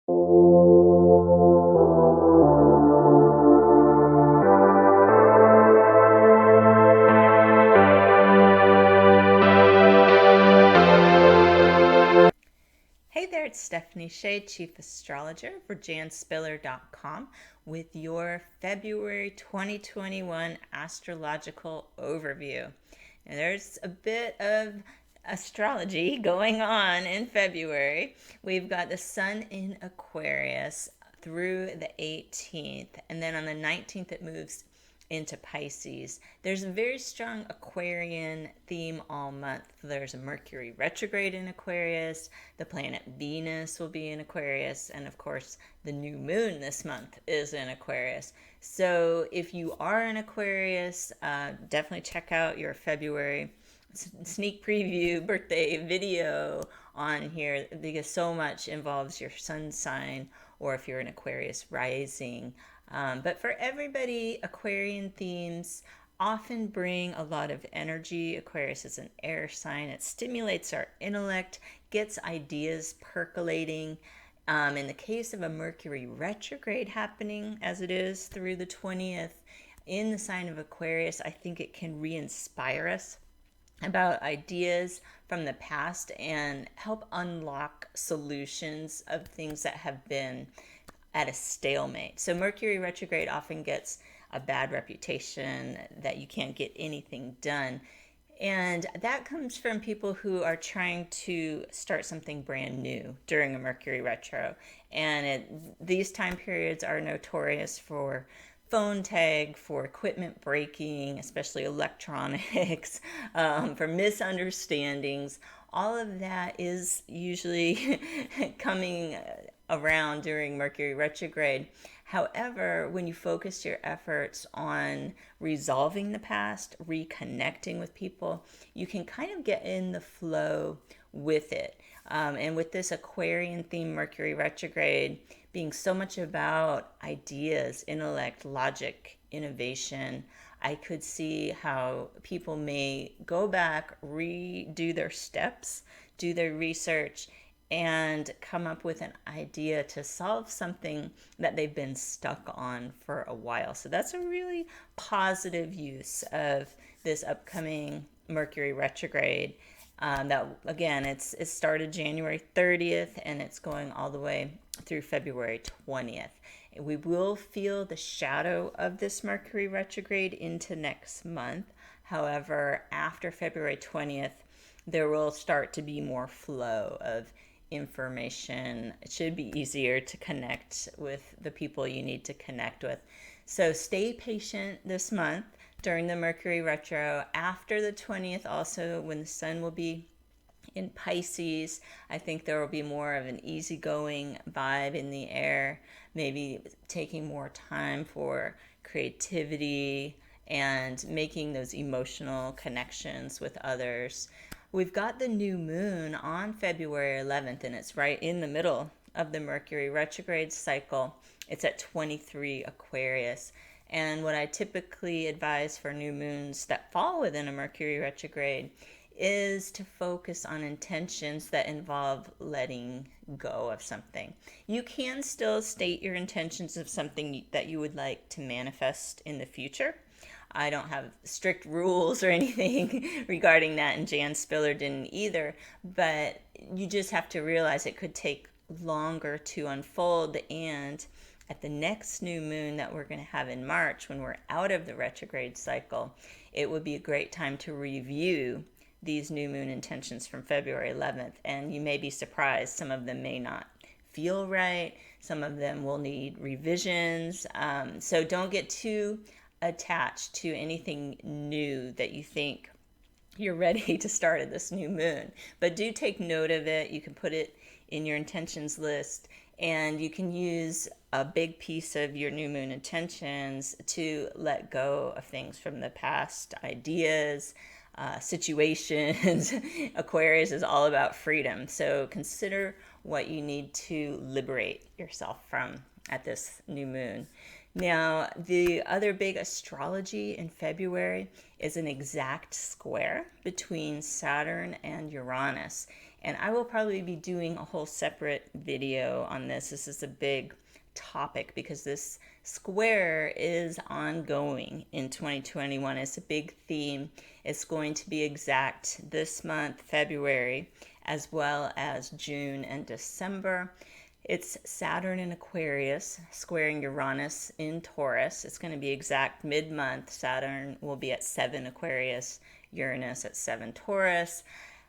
Hey there, it's Stephanie Shea, Chief Astrologer for janspiller.com with your February 2021 Astrological Overview. And there's a bit of astrology going on in February. We've got the Sun in Aquarius through the 18th, and then on the 19th it moves into Pisces. There's a very strong Aquarian theme all month. There's a Mercury retrograde in Aquarius, the planet Venus will be in Aquarius, and of course the new moon this month is in Aquarius. So if you are in Aquarius, definitely check out your February sneak preview birthday video on here, because so much involves your sun sign, or if you're an Aquarius rising. But for everybody, Aquarian themes often bring a lot of energy. Aquarius is an air sign. It stimulates our intellect, gets ideas percolating. In the case of a Mercury retrograde happening, as it is through the 20th, in the sign of Aquarius, I think it can re-inspire us about ideas from the past and help unlock solutions of things that have been at a stalemate. So Mercury retrograde often gets a bad reputation that you can't get anything done. And that comes from people who are trying to start something brand new during a Mercury retro. And these time periods are notorious for phone tag, for equipment breaking, especially electronics, for misunderstandings. All of that is usually coming around during Mercury retrograde. However, when you focus your efforts on resolving the past, reconnecting with people, you can kind of get in the flow with it. And with this Aquarian theme, Mercury retrograde being so much about ideas, intellect, logic, innovation, I could see how people may go back, redo their steps, do their research, and come up with an idea to solve something that they've been stuck on for a while. So that's a really positive use of this upcoming Mercury retrograde. That again, it started January 30th and it's going all the way through February 20th. We will feel the shadow of this Mercury retrograde into next month. However, after February 20th, there will start to be more flow of information. It should be easier to connect with the people you need to connect with. So stay patient this month during the Mercury retro. After the 20th, also when the sun will be in Pisces, I think there will be more of an easygoing vibe in the air, maybe taking more time for creativity and making those emotional connections with others. We've got the new moon on February 11th, and it's right in the middle of the Mercury retrograde cycle. It's at 23 Aquarius. And what I typically advise for new moons that fall within a Mercury retrograde is to focus on intentions that involve letting go of something. You can still state your intentions of something that you would like to manifest in the future. I don't have strict rules or anything regarding that, and Jan Spiller didn't either, but you just have to realize it could take longer to unfold. And at the next new moon that we're going to have in March, when we're out of the retrograde cycle, it would be a great time to review these new moon intentions from February 11th. And you may be surprised, some of them may not feel right, some of them will need revisions. So don't get too attached to anything new that you think you're ready to start at this new moon. But do take note of it. You can put it in your intentions list, and you can use a big piece of your new moon intentions to let go of things from the past, ideas, situations. Aquarius is all about freedom. So consider what you need to liberate yourself from at this new moon. Now, the other big astrology in February is an exact square between Saturn and Uranus. And I will probably be doing a whole separate video on this. This is a big topic because this square is ongoing in 2021. It's a big theme. It's going to be exact this month, February, as well as June and December. It's Saturn in Aquarius, squaring Uranus in Taurus. It's going to be exact mid-month. Saturn will be at 7 Aquarius, Uranus at 7 Taurus.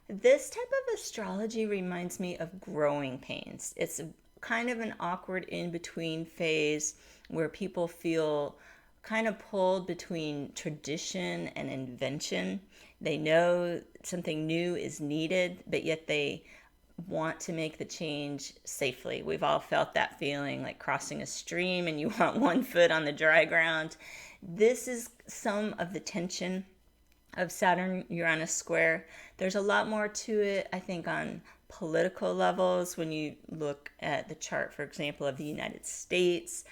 This type of astrology reminds me of growing pains. It's kind of an awkward in-between phase where people feel kind of pulled between tradition and invention. They know something new is needed, but yet they want to make the change safely. We've all felt that feeling, like crossing a stream and you want one foot on the dry ground. This is some of the tension of Saturn-Uranus square. There's a lot more to it, I think, on political levels. When you look at the chart, for example, of the United States,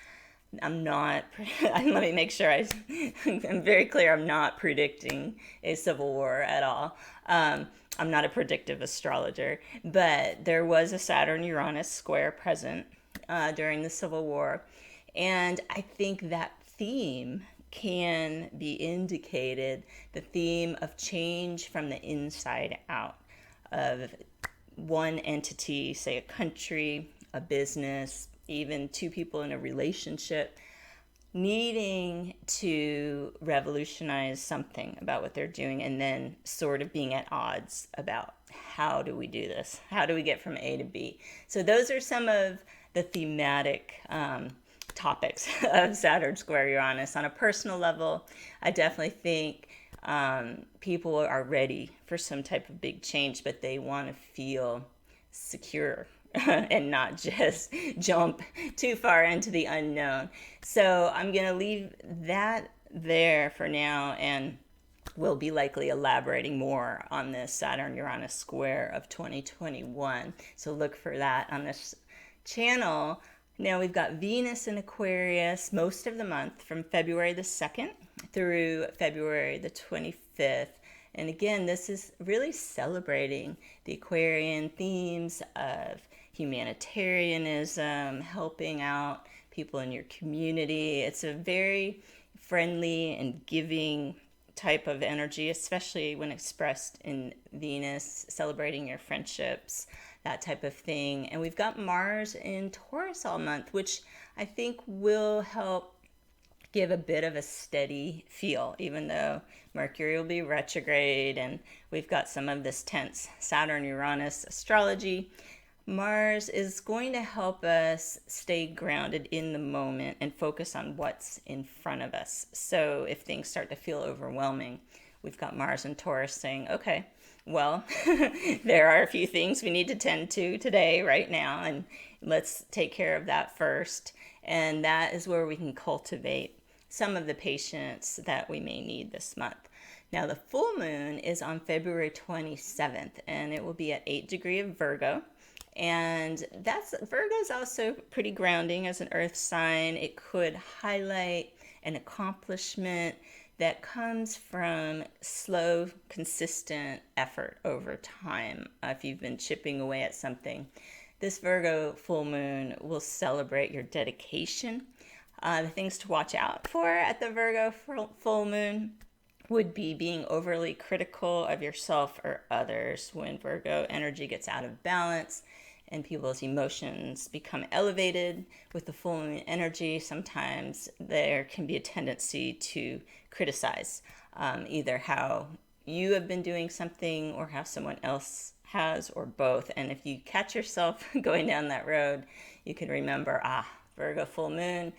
let me make sure I'm very clear, I'm not predicting a civil war at all. I'm not a predictive astrologer, but there was a Saturn-Uranus square present during the Civil War. And I think that theme can be indicated, the theme of change from the inside out, of one entity, say a country, a business, even two people in a relationship, needing to revolutionize something about what they're doing and then sort of being at odds about how do we do this? How do we get from A to B? So those are some of the thematic topics of Saturn square Uranus. On a personal level, I definitely think people are ready for some type of big change, but they want to feel secure and not just jump too far into the unknown. So I'm going to leave that there for now, and we'll be likely elaborating more on this Saturn-Uranus square of 2021. So look for that on this channel. Now we've got Venus in Aquarius most of the month from February the 2nd through February the 25th. And again, this is really celebrating the Aquarian themes of humanitarianism, helping out people in your community. It's a very friendly and giving type of energy, especially when expressed in Venus, celebrating your friendships, that type of thing. And we've got Mars in Taurus all month, which I think will help give a bit of a steady feel, even though Mercury will be retrograde and we've got some of this tense Saturn-Uranus astrology. Mars is going to help us stay grounded in the moment and focus on what's in front of us. So if things start to feel overwhelming, we've got Mars and Taurus saying, okay, well, there are a few things we need to tend to today, right now, and let's take care of that first. And that is where we can cultivate some of the patience that we may need this month. Now, the full moon is on February 27th, and it will be at 8 degrees of Virgo. And Virgo is also pretty grounding as an earth sign. It could highlight an accomplishment that comes from slow, consistent effort over time. If you've been chipping away at something, this Virgo full moon will celebrate your dedication. The things to watch out for at the Virgo full moon would be being overly critical of yourself or others. When Virgo energy gets out of balance and people's emotions become elevated with the full moon energy, sometimes there can be a tendency to criticize either how you have been doing something or how someone else has, or both. And if you catch yourself going down that road, you can remember, Virgo full moon,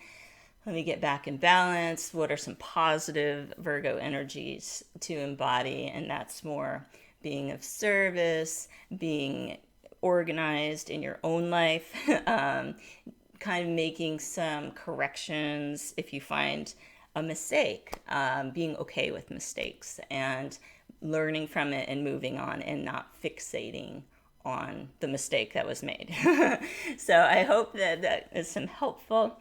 let me get back in balance. What are some positive Virgo energies to embody? And that's more being of service, being organized in your own life, kind of making some corrections if you find a mistake, being okay with mistakes and learning from it and moving on and not fixating on the mistake that was made. So I hope that is some helpful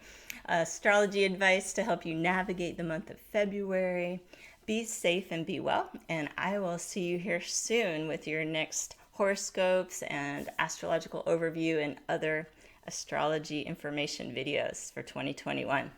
astrology advice to help you navigate the month of February. Be safe and be well, and I will see you here soon with your next horoscopes and astrological overview and other astrology information videos for 2021.